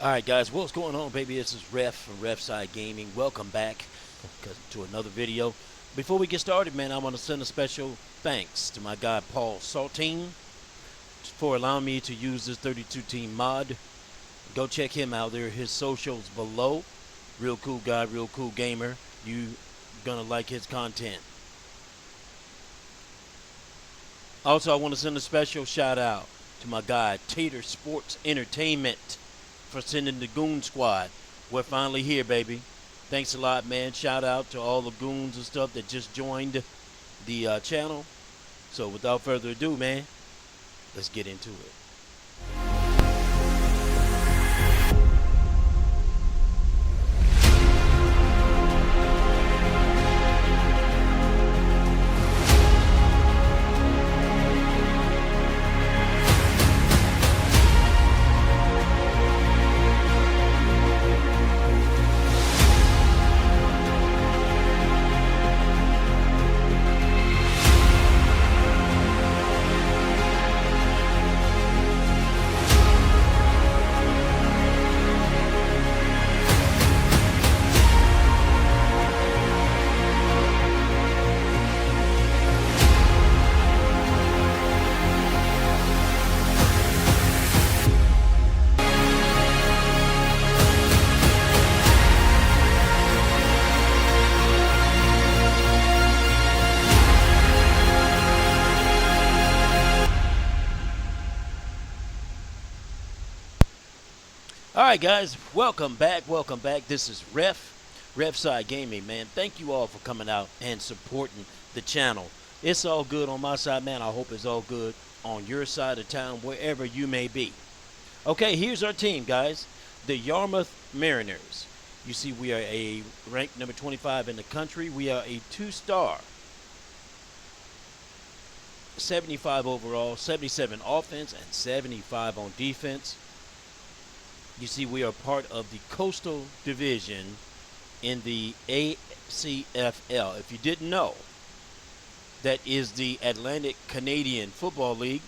All right, guys, what's going on, baby? This is Ref from Refside Gaming. Welcome back to another video. Before we get started, man, I want to send a special thanks to my guy Paul Saltine for allowing me to use this 32 team mod. Go check him out. There are his socials below. Real cool guy, real cool gamer. You gonna like his content. Also, I want to send a special shout out to my guy Tater Sports Entertainment for sending the Goon Squad. We're finally here, baby. Thanks a lot, man. Shout out to all the goons and stuff that just joined the channel. So without further ado, man, let's get into it. All right, guys, welcome back. Welcome back. This is Refside Gaming, man. Thank you all for coming out and supporting the channel. It's all good on my side, man. I hope it's all good on your side of town, wherever you may be. Okay, here's our team, guys. The Yarmouth Mariners. You see, we are a ranked number 25 in the country. We are a 2-star. 75 overall, 77 offense, and 75 on defense. You see, we are part of the Coastal Division in the ACFL. If you didn't know, that is the Atlantic Canadian Football League.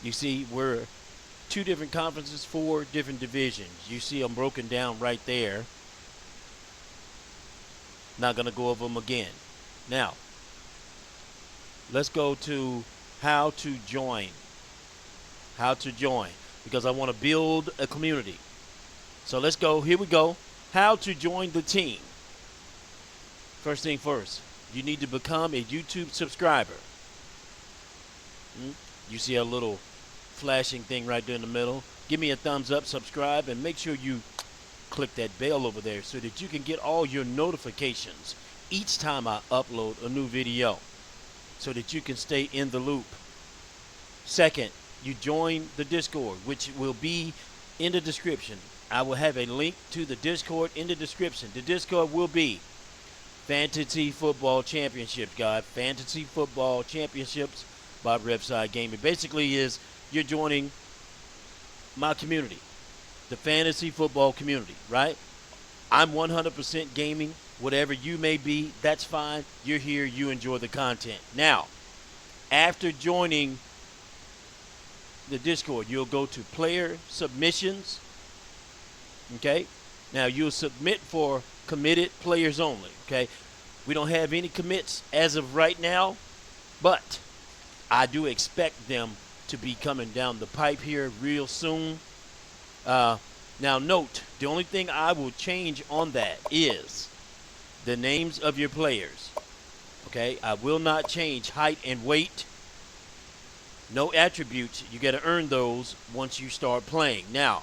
You see, we're 2 different conferences, 4 different divisions. You see them broken down right there. Not going to go over them again. Now, let's go to how to join. How to join, because I want to build a community. So let's go. Here we go. How to join the team. First thing first, you need to become a YouTube subscriber. You see a little flashing thing right there in the middle. Give me a thumbs up, subscribe, and make sure you click that bell over there so that you can get all your notifications each time I upload a new video, so that you can stay in the loop. Second, you join the Discord, which will be in the description. I will have a link to the Discord in the description. The Discord will be Fantasy Football Championships, guys. Fantasy Football Championships by Refside Gaming. Basically is you're joining my community, the fantasy football community, right? I'm 100% gaming. Whatever you may be, that's fine. You're here. You enjoy the content. Now, after joining the Discord, you'll go to player submissions. Okay, now you'll submit for committed players only. Okay, we don't have any commits as of right now, but I do expect them to be coming down the pipe here real soon. Now note, the only thing I will change on that is the names of your players. Okay, I will not change height and weight. No attributes. You got to earn those once you start playing. Now,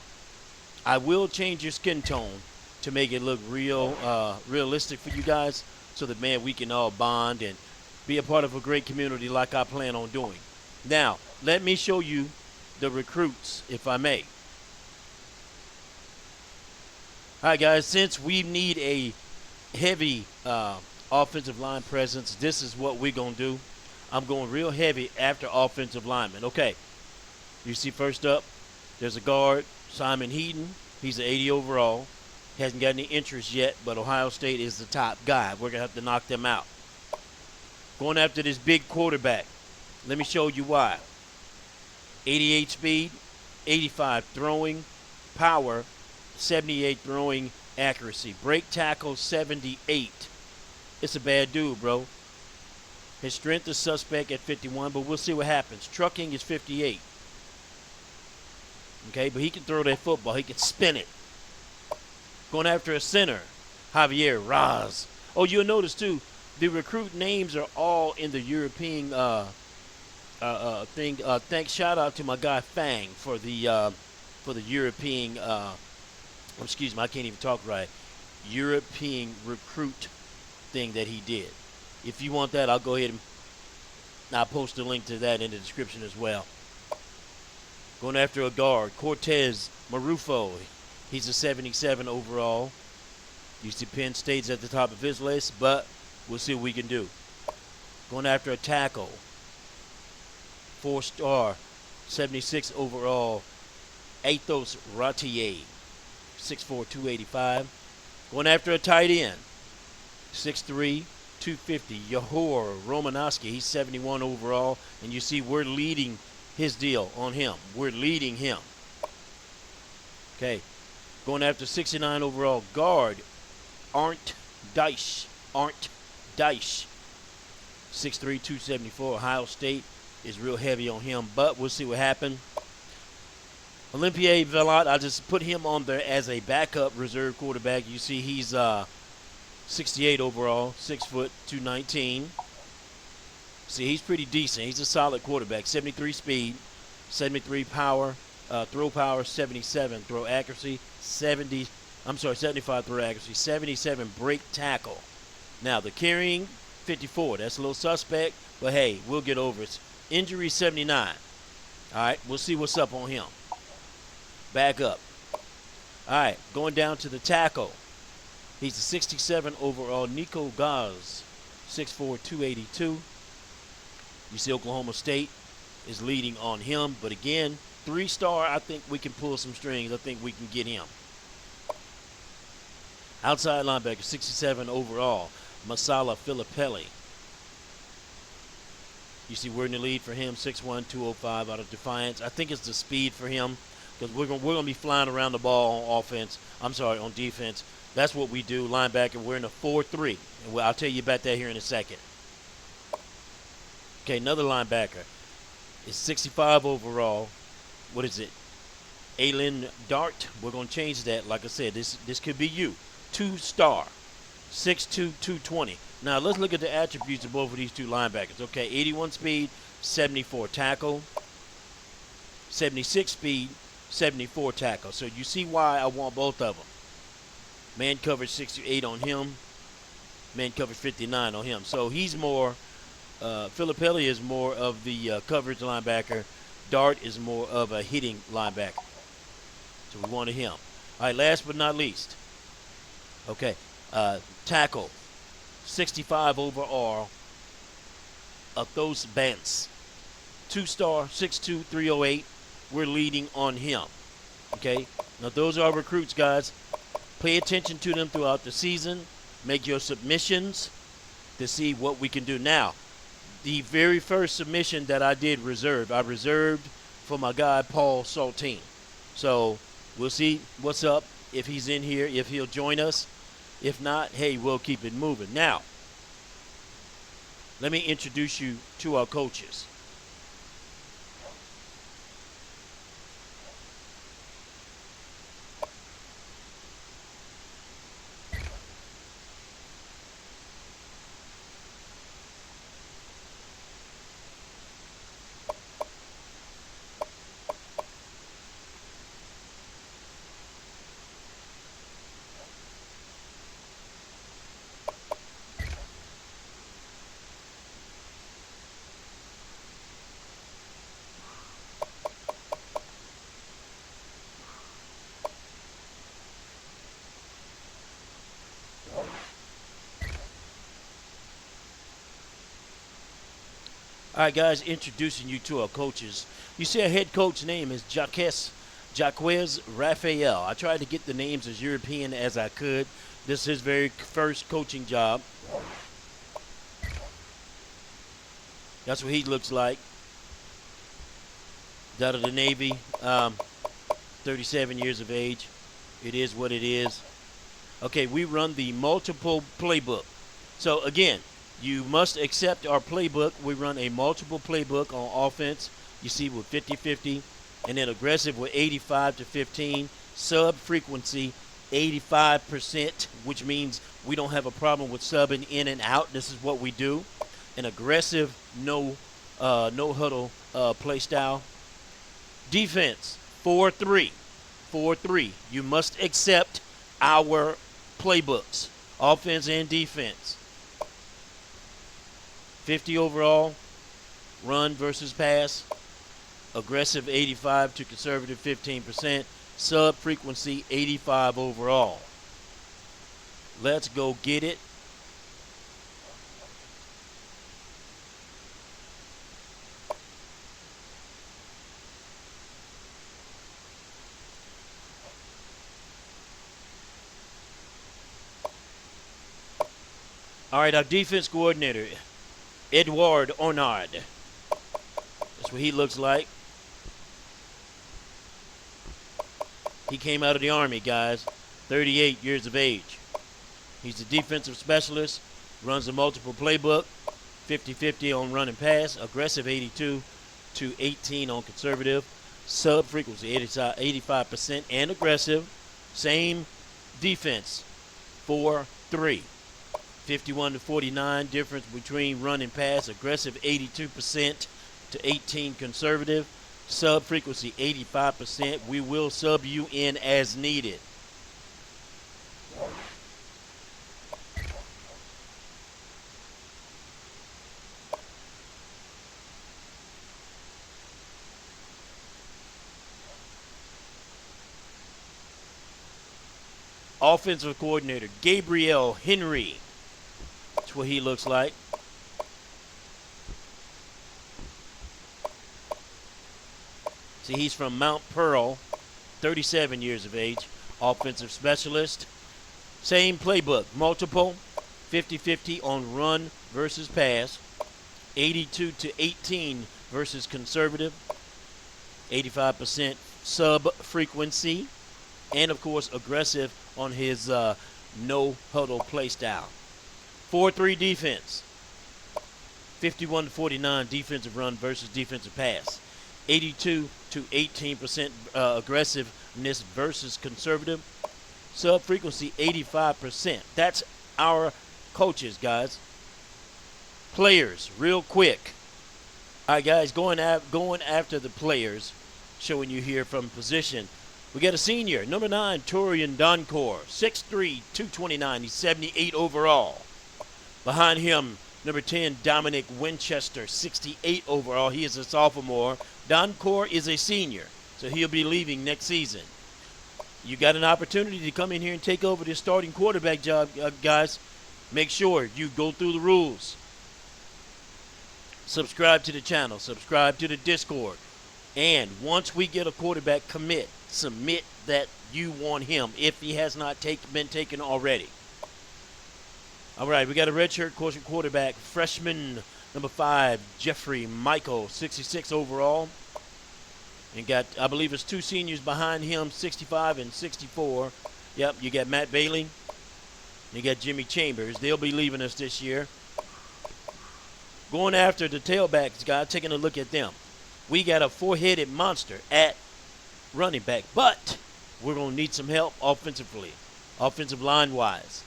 I will change your skin tone to make it look realistic for you guys, so that, man, we can all bond and be a part of a great community like I plan on doing. Now, let me show you the recruits, if I may. All right, guys, since we need a heavy offensive line presence, this is what we're going to do. I'm going real heavy after offensive linemen. Okay, you see first up, there's a guard, Simon Heaton. He's an 80 overall. Hasn't got any interest yet, but Ohio State is the top guy. We're going to have to knock them out. Going after this big quarterback. Let me show you why. 88 speed, 85 throwing, power, 78 throwing accuracy. Break tackle 78. It's a bad dude, bro. His strength is suspect at 51, but we'll see what happens. Trucking is 58. Okay, but he can throw that football. He can spin it. Going after a center, Javier Raz. Oh, you'll notice too, the recruit names are all in the European thing. Thanks, shout out to my guy Fang for the European. Excuse me, I can't even talk right. European recruit thing that he did. If you want that, I'll go ahead and I'll post a link to that in the description as well. Going after a guard, Cortez Marufo. He's a 77 overall. Used to Penn State's at the top of his list, but we'll see what we can do. Going after a tackle, 4-star, 76 overall, Athos Ratier, 6'4", 285. Going after a tight end, 6'3", 250, Yahor Romanowski. He's 71 overall, and you see we're leading his deal on him. We're leading him. Okay. Going after 69 overall guard, Arndt Deich. 6'3", 274. Ohio State is real heavy on him, but we'll see what happens. Olivier Velat, I just put him on there as a backup reserve quarterback. You see he's 68 overall, 6 foot, 219. See, he's pretty decent. He's a solid quarterback. 73 speed, 73 power, throw power, 77 throw accuracy, 75 throw accuracy, 77 break tackle. Now the carrying, 54. That's a little suspect, but hey, we'll get over it. Injury, 79. All right, we'll see what's up on him. Back up. All right, going down to the tackle. He's a 67 overall, Nico Gaz, 6'4", 282. You see Oklahoma State is leading on him, but again, 3-star, I think we can pull some strings. I think we can get him. Outside linebacker, 67 overall, Masala Filippelli. You see we're in the lead for him, 6'1", 205 out of Defiance. I think it's the speed for him because we're gonna be flying around the ball on offense. On defense. That's what we do, linebacker. We're in a 4-3, and I'll tell you about that here in a second. Okay, another linebacker is 65 overall. What is it? Aylin Dart. We're going to change that. Like I said, this could be you. 2-star, 6'2", 220. Now, let's look at the attributes of both of these two linebackers. Okay, 81 speed, 74 tackle. 76 speed, 74 tackle. So you see why I want both of them. Man coverage 68 on him. Man coverage 59 on him. So he's more, Filippelli is more of the coverage linebacker. Dart is more of a hitting linebacker. So we wanted him. All right, last but not least. Okay, tackle, 65 overall, Athos Bance. 2-star, 6'2", 308. We're leading on him. Okay, now those are recruits, guys. Pay attention to them throughout the season. Make your submissions to see what we can do. Now, the very first submission that I did I reserved for my guy Paul Saltine. So we'll see what's up, if he's in here, if he'll join us. If not, hey, we'll keep it moving. Now, let me introduce you to our coaches. All right, guys, introducing you to our coaches. You see our head coach name is Jaquez Raphael. I tried to get the names as European as I could. This is his very first coaching job. That's what he looks like. Out of the Navy, 37 years of age. It is what it is. Okay, we run the multiple playbook. So again, you must accept our playbook. We run a multiple playbook on offense. You see with 50-50, and then aggressive with 85 to 15. Sub frequency 85%, which means we don't have a problem with subbing in and out. This is what we do. An aggressive no huddle play style. Defense 4-3. 4-3. You must accept our playbooks, offense and defense. 50 overall, run versus pass. Aggressive 85 to conservative 15%. Sub frequency 85 overall. Let's go get it. All right, our defense coordinator, Edouard Onard. That's what he looks like. He came out of the Army, guys, 38 years of age. He's a defensive specialist, runs a multiple playbook, 50-50 on run and pass, aggressive 82 to 18 on conservative, sub frequency 85% and aggressive. Same defense, 4-3. 51 to 49 difference between run and pass, aggressive 82% to 18 conservative, sub frequency 85%. We will sub you in as needed. Offensive coordinator, Gabriel Henry. That's what he looks like. See, he's from Mount Pearl, 37 years of age. Offensive specialist. Same playbook, multiple, 50-50 on run versus pass. 82 to 18 versus conservative. 85% sub frequency. And, of course, aggressive on his no huddle play style. 4-3 defense. 51 to 49 defensive run versus defensive pass. 82 to 18% aggressiveness versus conservative. Sub frequency 85%. That's our coaches, guys. Players, real quick. All right, guys, going after the players, showing you here from position. We got a senior, number 9, Torian Doncor, 6'3", 229. He's 78 overall. Behind him, number 10, Dominic Winchester, 68 overall. He is a sophomore. Doncor is a senior, so he'll be leaving next season. You got an opportunity to come in here and take over this starting quarterback job, guys. Make sure you go through the rules. Subscribe to the channel. Subscribe to the Discord. And once we get a quarterback commit, submit that you want him if he has not been taken already. All right, we got a redshirt quarterback, freshman number 5, Jeffrey Michael, 66 overall. And got, I believe it's 2 seniors behind him, 65 and 64. Yep, you got Matt Bailey. You got Jimmy Chambers. They'll be leaving us this year. Going after the tailbacks, guys, taking a look at them. We got a 4-headed monster at running back, but we're going to need some help offensively, offensive line-wise.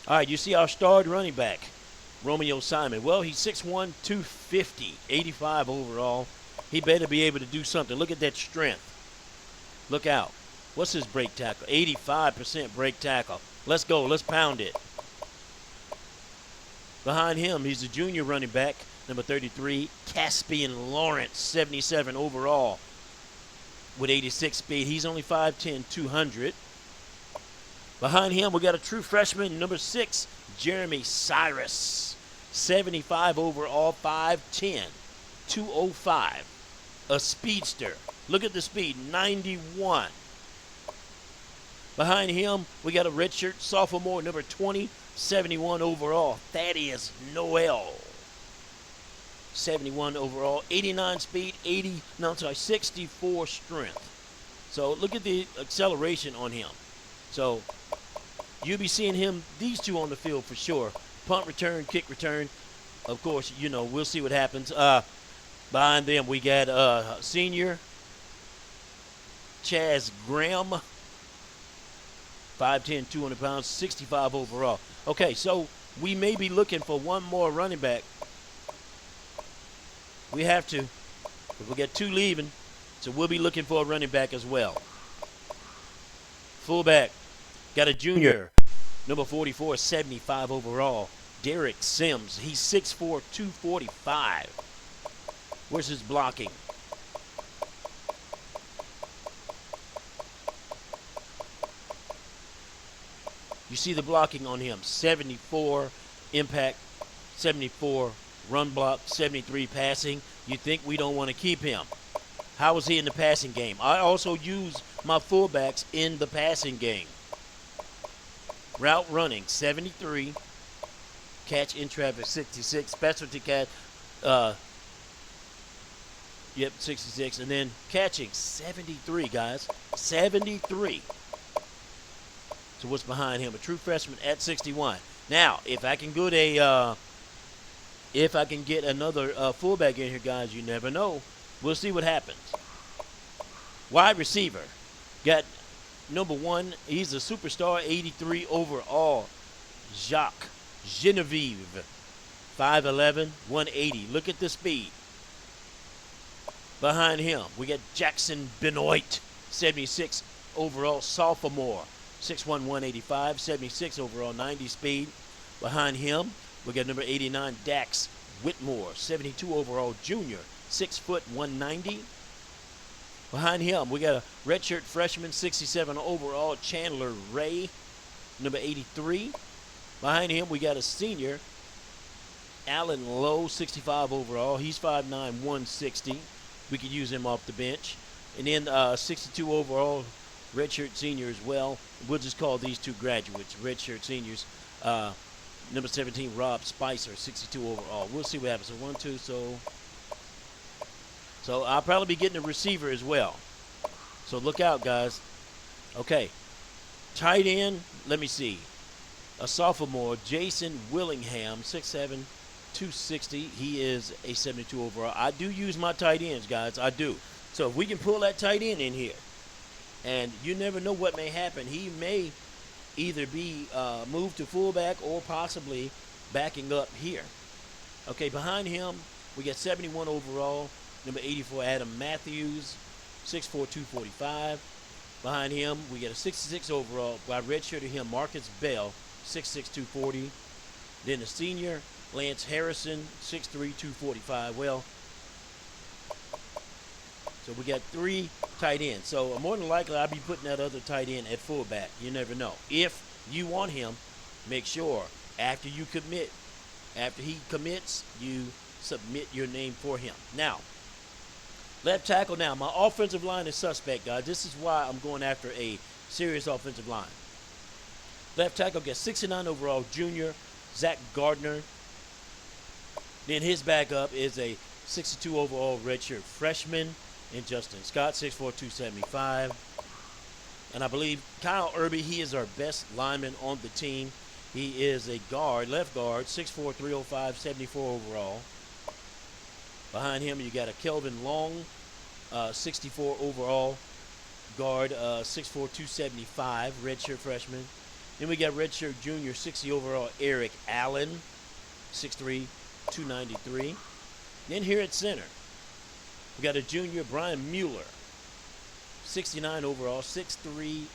All right, you see our starred running back, Romeo Simon. Well, he's 6'1", 250, 85 overall. He better be able to do something. Look at that strength. Look out. What's his break tackle? 85% break tackle. Let's go. Let's pound it. Behind him, he's a junior running back, number 33, Caspian Lawrence, 77 overall with 86 speed. He's only 5'10", 200. Behind him, we got a true freshman, number 6, Jeremy Cyrus, 75 overall, 5'10", 205. A speedster. Look at the speed, 91. Behind him, we got a redshirt sophomore, number 20, 71 overall, Thaddeus Noel. 71 overall, 89 speed, 64 strength. So look at the acceleration on him. So you'll be seeing him, these two on the field for sure. Punt return, kick return. Of course, you know, we'll see what happens. Behind them, we got senior Chaz Graham, 5'10", 200 pounds, 65 overall. Okay, so we may be looking for one more running back. We have to. We got 2 leaving, so we'll be looking for a running back as well. Fullback, got a junior, number 44, 75 overall. Derek Sims, he's 6'4", 245. Where's his blocking? You see the blocking on him, 74 impact, 74 run block, 73 passing. You think we don't want to keep him. How is he in the passing game? I also use my fullbacks in the passing game. Route running, 73. Catch in traffic, 66. Specialty catch, 66. And then catching, 73, guys. 73. So what's behind him? A true freshman at 61. Now, if I can get another fullback in here, guys, you never know. We'll see what happens. Wide receiver, got number 1. He's a superstar, 83 overall. Jacques Genevieve, 5'11", 180. Look at the speed. Behind him, we got Jackson Benoit, 76 overall sophomore. 6'1", 185, 76 overall, 90 speed. Behind him, we got number 89, Dax Whitmore, 72 overall junior, 6 foot, 190. Behind him, we got a redshirt freshman, 67 overall, Chandler Ray, number 83. Behind him, we got a senior, Alan Lowe, 65 overall. He's 5'9", 160. We could use him off the bench. And then 62 overall, redshirt senior as well. We'll just call these 2 graduates, redshirt seniors. Number 17, Rob Spicer, 62 overall. We'll see what happens. So 1, 2, so I'll probably be getting a receiver as well. So look out, guys. Okay. Tight end, let me see. A sophomore, Jason Willingham, 6'7", 260. He is a 72 overall. I do use my tight ends, guys. I do. So if we can pull that tight end in here, and you never know what may happen. He may either be moved to fullback or possibly backing up here. Okay, behind him, we got 71 overall, number 84, Adam Matthews, 6'4", 245. Behind him, we got a 66 overall, by redshirted him, Marcus Bell, 6'6", 240. Then the senior, Lance Harrison, 6'3", 245. Well, so we got 3 tight ends. So more than likely, I'll be putting that other tight end at fullback. You never know. If you want him, make sure after he commits, you submit your name for him. Now, left tackle now. My offensive line is suspect, guys. This is why I'm going after a serious offensive line. Left tackle gets 69 overall junior, Zach Gardner. Then his backup is a 62 overall redshirt freshman, and Justin Scott, 6'4", 275. And I believe Kyle Irby, he is our best lineman on the team. He is a guard, left guard, 6'4", 305, 74 overall. Behind him, you got a Kelvin Long, 64 overall guard, 6'4", 275, redshirt freshman. Then we got redshirt junior, 60 overall, Eric Allen, 6'3", 293. Then here at center, we got a junior, Brian Mueller, 69 overall, 6'3",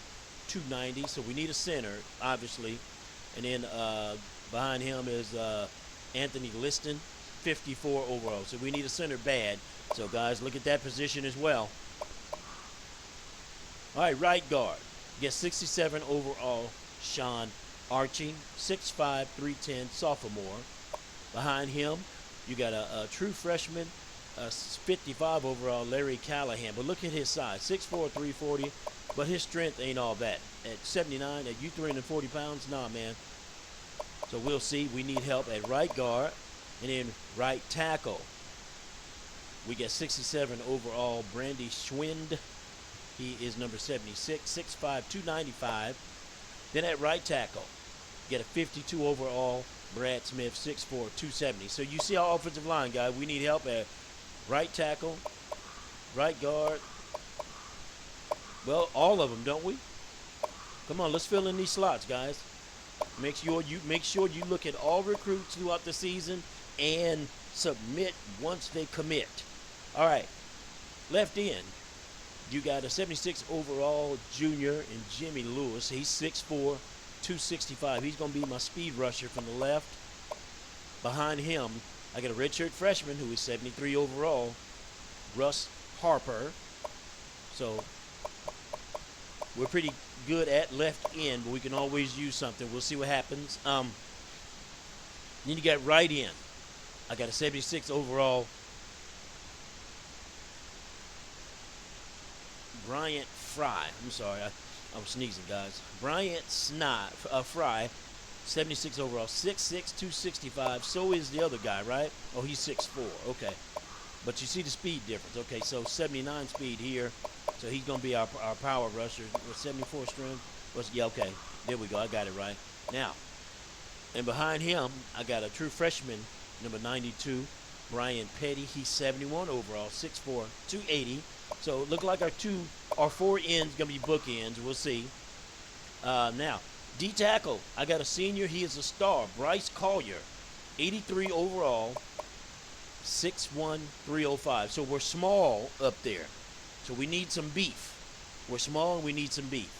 290. So we need a center, obviously. And then behind him is Anthony Liston, 54 overall. So we need a center bad. So, guys, look at that position as well. All right, right guard. Get 67 overall, Sean Archie, 6'5", 310, sophomore. Behind him, you got a true freshman, 55 overall, Larry Callahan. But look at his size, 6'4", 340. But his strength ain't all that. At 79, at you 340 pounds, nah, man. So we'll see. We need help at right guard. And then right tackle, we get 67 overall, Brandy Schwind, he is number 76, 6'5", 295. Then at right tackle, get a 52 overall, Brad Smith, 6'4", 270. So you see our offensive line, guys. We need help at right tackle, right guard. Well, all of them, don't we? Come on, let's fill in these slots, guys. Make sure you look at all recruits throughout the season and submit once they commit. All right, left end, you got a 76 overall junior in Jimmy Lewis. He's 6'4", 265. He's going to be my speed rusher from the left. Behind him, I got a redshirt freshman who is 73 overall, Russ Harper. So we're pretty good at left end, but we can always use something. We'll see what happens. Then you got right end. I got a 76 overall Bryant Fry. I'm sorry, I was sneezing, guys. Bryant Fry, 76 overall, 6'6", 265. So is the other guy, right? Oh, he's 6'4". Okay. But you see the speed difference. Okay, so 79 speed here. So he's going to be our power rusher with 74 strength. Yeah, okay. There we go. I got it right. Now, and behind him, I got a true freshman, number 92, Brian Petty. He's 71 overall, 6'4", 280. So it look like our four ends going to be book ends. We'll see. Now, D tackle, I got a senior. He is a star, Bryce Collier, 83 overall, 6'1", 305. So we're small up there. So we need some beef. We're small and we need some beef.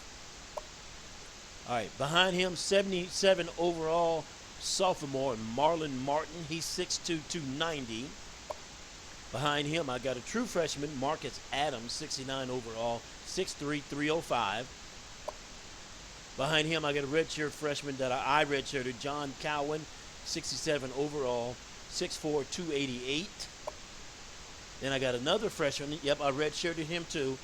All right, behind him, 77 overall sophomore, Marlon Martin. He's 6'2", 290. Behind him, I got a true freshman, Marcus Adams, 69 overall, 6'3", 305. Behind him, I got a redshirt freshman that I redshirted, John Cowan, 67 overall, 6'4", 288. Then I got another freshman. Yep, I redshirted him too.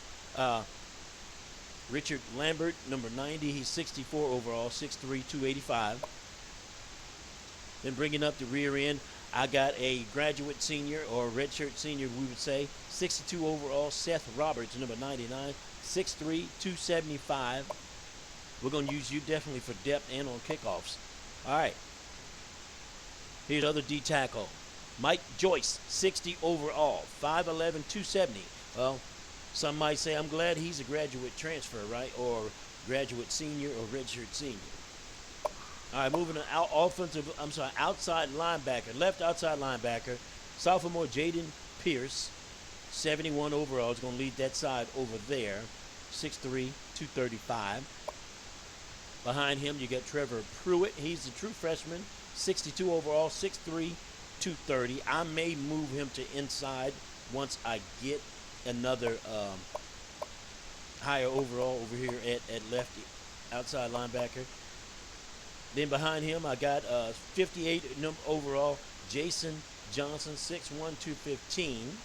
Richard Lambert, number 90. He's 64 overall, 6'3", 285. Then bringing up the rear end, I got a graduate senior, or redshirt senior, we would say, 62 overall, Seth Roberts, number 99, 6'3", 275. We're going to use you definitely for depth and on kickoffs. All right. Here's other D tackle. Mike Joyce, 60 overall, 5'11", 270. Well, some might say I'm glad he's a graduate transfer, right? Or graduate senior or redshirt senior. All right, moving to outside linebacker, left outside linebacker, sophomore Jaden Pierce, 71 overall. Is going to lead that side over there, 6'3", 235. Behind him, you got Trevor Pruitt. He's a true freshman, 62 overall, 6'3", 230. I may move him to inside once I get another higher overall over here at lefty, outside linebacker. Then behind him, I got 58 overall, Jason Johnson, 6'1", 215.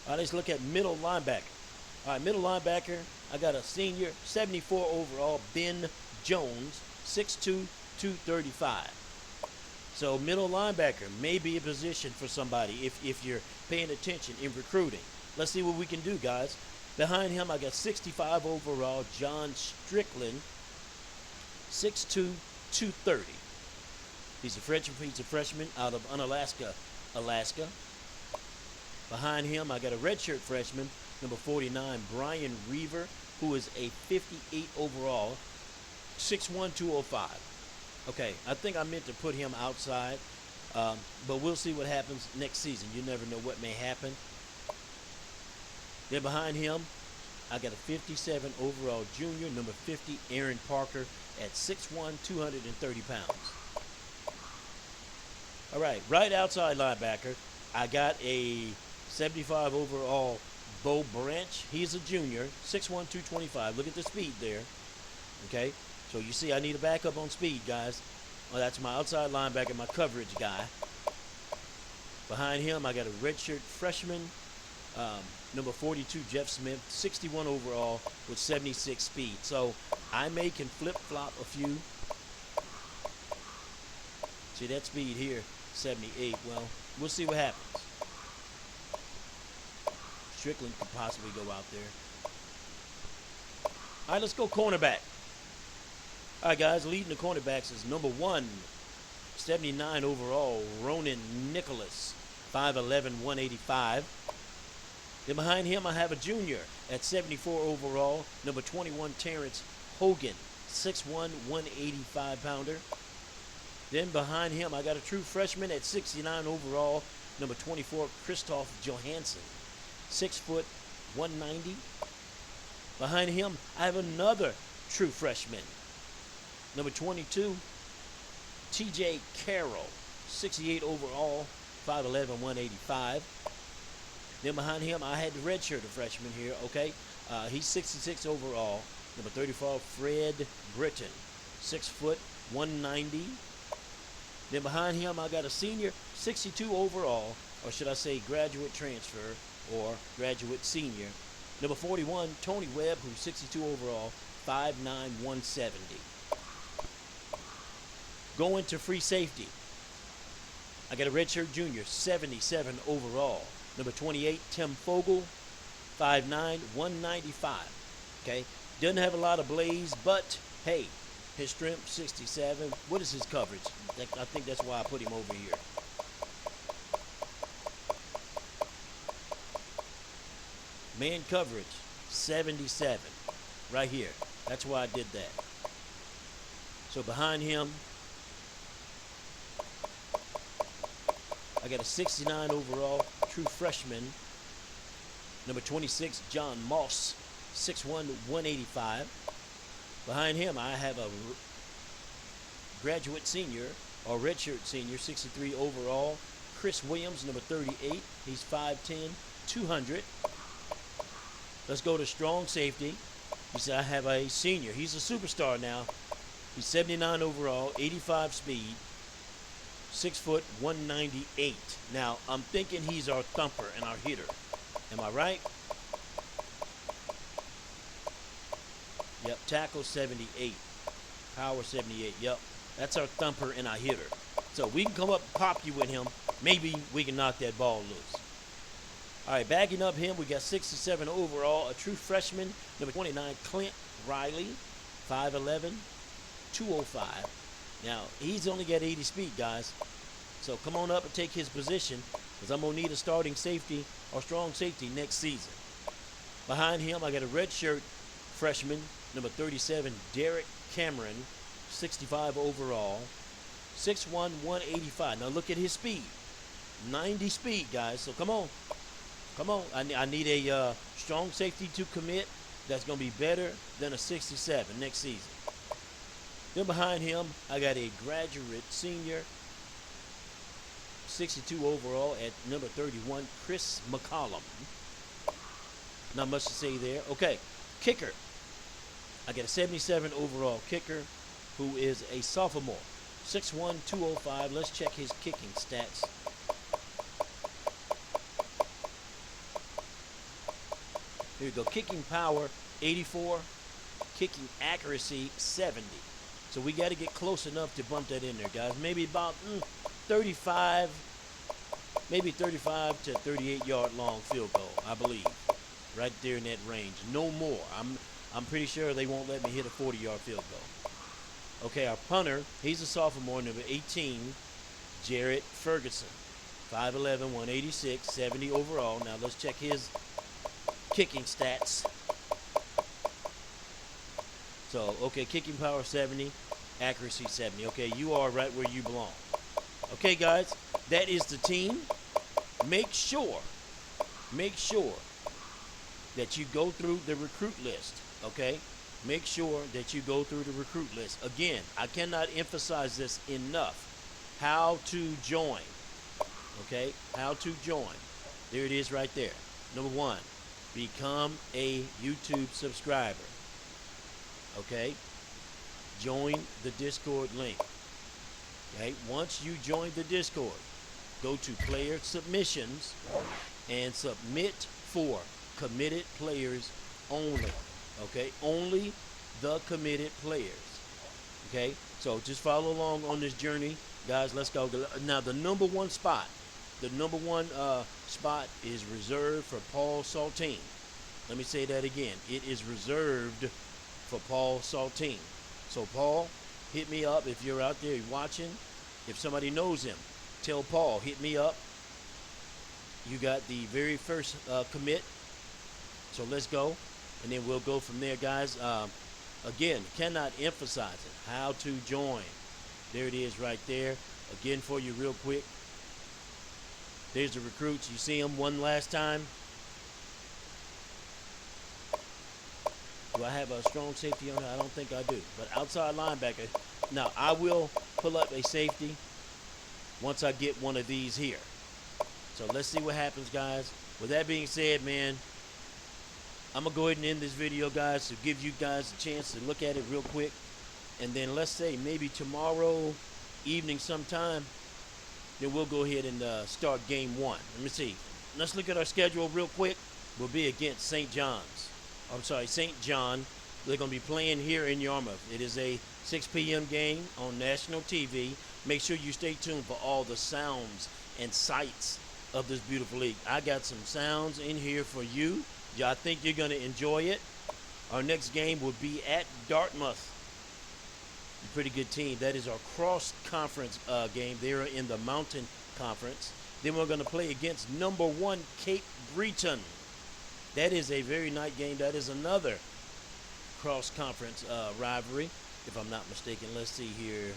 All right, let's look at middle linebacker. All right, middle linebacker, I got a senior, 74 overall, Ben Jones, 6'2", 235. So middle linebacker may be a position for somebody if you're paying attention in recruiting. Let's see what we can do, guys. Behind him, I got 65 overall, John Strickland, 6'2", 230. He's a freshman out of Unalaska, Alaska. Behind him, I got a redshirt freshman, number 49, Brian Reaver, who is a 58 overall, 6'1", 205. Okay, I think I meant to put him outside, but we'll see what happens next season. You never know what may happen. Then behind him, I got a 57 overall junior, number 50, Aaron Parker, at 6'1", 230 pounds. All right, right outside linebacker, I got a 75 overall Bo Branch. He's a junior, 6'1", 225. Look at the speed there. Okay, so you see I need a backup on speed, guys. Well, that's my outside linebacker, my coverage guy. Behind him, I got a redshirt freshman, number 42, Jeff Smith, 61 overall with 76 speed. So I can flip-flop a few. See that speed here, 78. Well, we'll see what happens. Strickland could possibly go out there. All right, let's go cornerback. All right, guys, leading the cornerbacks is number 1, 79 overall, Ronan Nicholas, 5'11", 185. Then behind him, I have a junior at 74 overall, number 21, Terrence Hogan, 6'1", 185-pounder. Then behind him, I got a true freshman at 69 overall, number 24, Christoph Johansson, 6 foot, 190. Behind him, I have another true freshman, number 22, TJ Carroll, 68 overall, 5'11", 185. Then behind him, I had the redshirt freshman here, okay? He's 66 overall, number 34, Fred Britton, 6 foot, 190. Then behind him, I got a senior, 62 overall, or should I say graduate transfer or graduate senior. Number 41, Tony Webb, who's 62 overall, 5'9", 170. Going to free safety, I got a redshirt junior, 77 overall. Number 28, Tim Fogel, 5'9", 195. Okay, doesn't have a lot of blaze, but hey, his strength, 67. What is his coverage? I think that's why I put him over here. Man coverage, 77. Right here. That's why I did that. So behind him, I got a 69 overall true freshman, number 26, John Moss, 6'1", 185. Behind him, I have a graduate senior, or redshirt senior, 63 overall, Chris Williams, number 38. He's 5'10", 200. Let's go to strong safety. He said I have a senior. He's a superstar now. He's 79 overall, 85 speed, 6 foot, 198. Now, I'm thinking he's our thumper and our hitter. Am I right? Yep, tackle 78. Power 78. Yep, that's our thumper and our hitter. So we can come up and pop you with him. Maybe we can knock that ball loose. All right, backing up him, we got 67 overall, a true freshman, number 29, Clint Riley, 5'11", 205. Now, he's only got 80 speed, guys. So come on up and take his position, because I'm going to need a starting safety or strong safety next season. Behind him, I got a redshirt freshman, number 37, Derek Cameron, 65 overall, 6'1", 185. Now look at his speed, 90 speed, guys. So come on. Come on. I need a strong safety to commit that's going to be better than a 67 next season. Then behind him, I got a graduate senior, 62 overall at number 31, Chris McCollum. Not much to say there. Okay, kicker. I got a 77 overall kicker who is a sophomore, 6'1", 205. Let's check his kicking stats. Here we go. Kicking power, 84. Kicking accuracy, 70. So we got to get close enough to bump that in there, guys. Maybe about 35, maybe 35 to 38-yard long field goal, I believe. Right there in that range. No more. I'm pretty sure they won't let me hit a 40-yard field goal. Okay, our punter, he's a sophomore, number 18, Jarrett Ferguson. 5'11", 186, 70 overall. Now let's check his kicking stats. So, okay, kicking power 70, accuracy 70. Okay, you are right where you belong. Okay, guys, that is the team. Make sure that you go through the recruit list, okay? Make sure that you go through the recruit list. Again, I cannot emphasize this enough. How to join, okay? How to join. There it is right there. Number 1, become a YouTube subscriber, okay? Join the Discord link, okay? Once you join the Discord, go to player submissions and submit for committed players only, okay? Only the committed players, okay? So just follow along on this journey, guys. Let's go. Now the number one spot the number one spot is reserved for Paul Saltine. Let me say that again. It is reserved for Paul Saltine. So Paul, hit me up if you're out there watching. If somebody knows him, tell Paul, hit me up. You got the very first commit. So let's go. And then we'll go from there, guys. Again, cannot emphasize it. How to join. There it is right there. Again for you real quick. There's the recruits. You see them one last time. Do I have a strong safety on it? I don't think I do. But outside linebacker. Now, I will pull up a safety once I get one of these here. So let's see what happens, guys. With that being said, man, I'm going to go ahead and end this video, guys, to give you guys a chance to look at it real quick. And then let's say maybe tomorrow evening sometime, then we'll go ahead and start game one. Let me see. Let's look at our schedule real quick. We'll be against St. John. They're going to be playing here in Yarmouth. It is a 6 p.m. game on national TV. Make sure you stay tuned for all the sounds and sights of this beautiful league. I got some sounds in here for you. I think you're going to enjoy it. Our next game will be at Dartmouth. A pretty good team. That is our cross-conference game. They're in the Mountain Conference. Then we're going to play against number 1 Cape Breton. That is a very nice game. That is another cross-conference rivalry, if I'm not mistaken. Let's see here.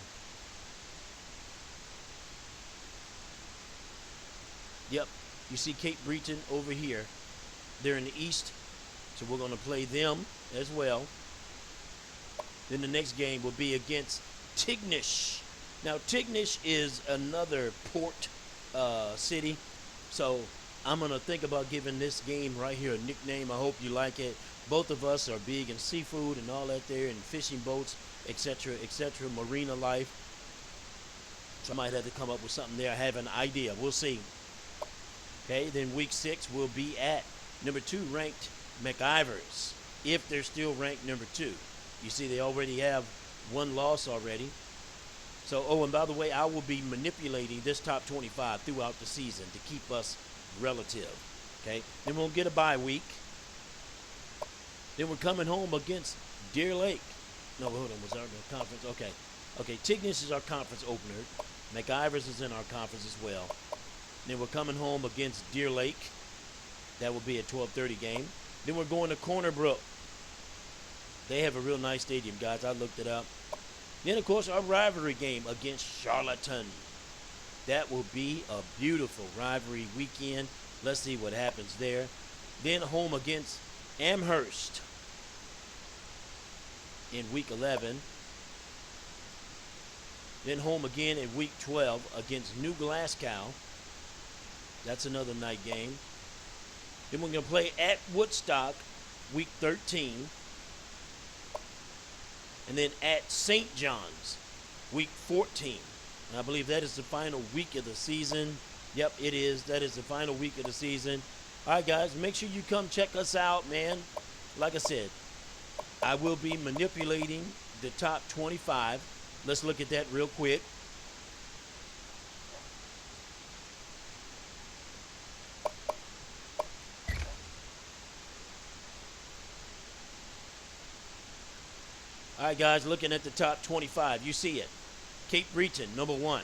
Yep, you see Cape Breton over here. They're in the East, so we're going to play them as well. Then the next game will be against Tignish. Now, Tignish is another port city, so I'm going to think about giving this game right here a nickname. I hope you like it. Both of us are big in seafood and all that there, and fishing boats, etc., etc., marina life. So I might have to come up with something there. I have an idea. We'll see. Okay, then week 6 will be at number 2 ranked McIvers, if they're still ranked number 2. You see, they already have 1 loss already. So, oh, and by the way, I will be manipulating this top 25 throughout the season to keep us relative. Okay, then we'll get a bye week. Then we're coming home against Deer Lake. No, hold on, was our conference? Okay, Tignish is our conference opener. McIvers is in our conference as well. Then we're coming home against Deer Lake. That will be a 12:30 game. Then we're going to Corner Brook. They have a real nice stadium, guys. I looked it up. Then, of course, our rivalry game against Charlatan. That will be a beautiful rivalry weekend. Let's see what happens there. Then home against Amherst in week 11. Then home again in week 12 against New Glasgow. That's another night game. Then we're going to play at Woodstock week 13. And then at St. John's week 14. And I believe that is the final week of the season. Yep, it is. That is the final week of the season. All right, guys, make sure you come check us out, man. Like I said, I will be manipulating the top 25. Let's look at that real quick. All right, guys, looking at the top 25. You see it. Cape Breton, number 1.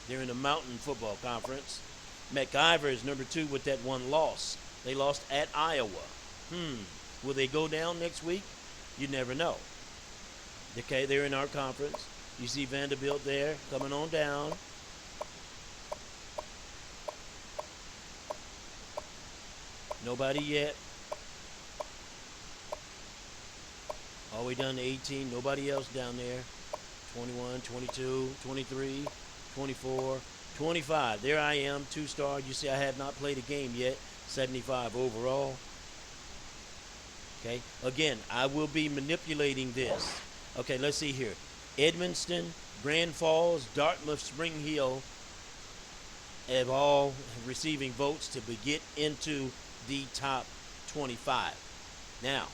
They're in the Mountain Football Conference. McIvers, number 2, with that 1 loss. They lost at Iowa. Will they go down next week? You never know. Okay, they're in our conference. You see Vanderbilt there coming on down. Nobody yet. All the way down to 18. Nobody else down there. 21, 22, 23, 24, 25. There I am, 2-star. You see I have not played a game yet. 75 overall. Okay. Again, I will be manipulating this. Okay, let's see here. Edmonston, Grand Falls, Dartmouth, Spring Hill have all receiving votes to get into the top 25. Now,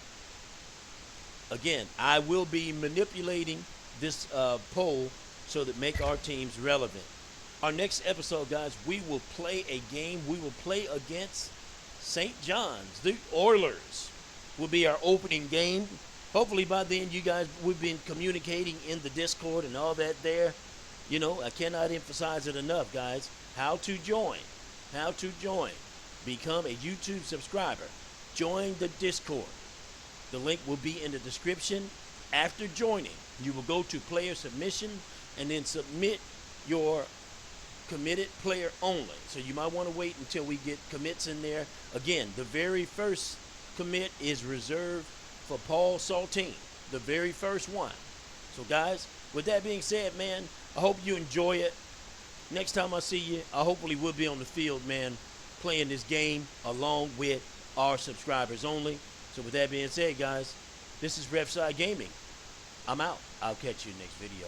again, I will be manipulating this poll so that make our teams relevant. Our next episode, guys, we will play a game. We will play against St. John's. The Oilers will be our opening game. Hopefully by then you guys, we've been communicating in the Discord and all that there. You know, I cannot emphasize it enough, guys. How to join. How to join. Become a YouTube subscriber. Join the Discord. The link will be in the description. After joining, you will go to player submission and then submit your committed player only. So you might want to wait until we get commits in there. Again, the very first commit is reserved for Paul Saltine, the very first one. So guys, with that being said, man, I hope you enjoy it. Next time I see you, I hopefully will be on the field, man, playing this game along with our subscribers only. So with that being said, guys, this is Refside Gaming. I'm out. I'll catch you next video.